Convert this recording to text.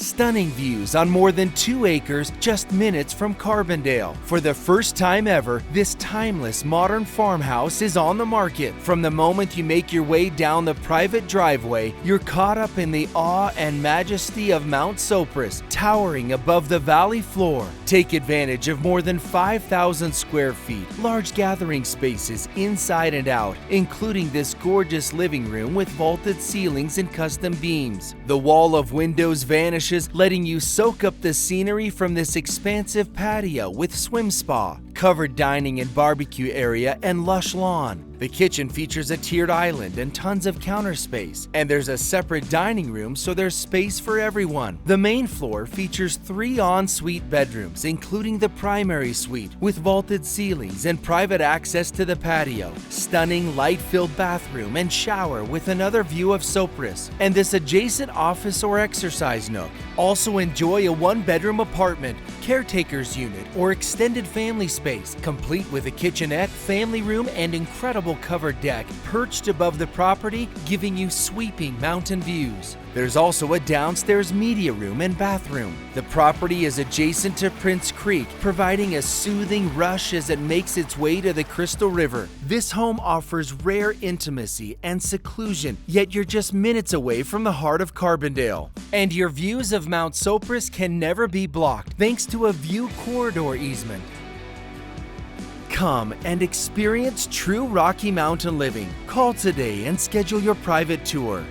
Stunning views on more than 2 acres just minutes from Carbondale. For the first time ever, this timeless modern farmhouse is on the market. From the moment you make your way down the private driveway, you're caught up in the awe and majesty of Mt Sopris, towering above the valley floor. Take advantage of more than 5,000 square feet, large gathering spaces inside and out, including this gorgeous living room with vaulted ceilings and custom beams. The wall of windows vanishes, letting you soak up the scenery from this expansive patio with swim spa, covered dining and barbecue area, and lush lawn. The kitchen features a tiered island and tons of counter space, and there's a separate dining room so there's space for everyone. The main floor features 3 en-suite bedrooms, including the primary suite with vaulted ceilings and private access to the patio, stunning light-filled bathroom and shower with another view of Sopris, and this adjacent office or exercise nook. Also enjoy a 1-bedroom apartment, caretaker's unit, or extended family space, complete with a kitchenette, family room, and incredible covered deck perched above the property, giving you sweeping mountain views. There's also a downstairs media room and bathroom. The property is adjacent to Prince Creek, providing a soothing rush as it makes its way to the Crystal River. This home offers rare intimacy and seclusion, yet you're just minutes away from the heart of Carbondale. And your views of Mt Sopris can never be blocked thanks to a view corridor easement. Come and experience true Rocky Mountain living. Call today and schedule your private tour.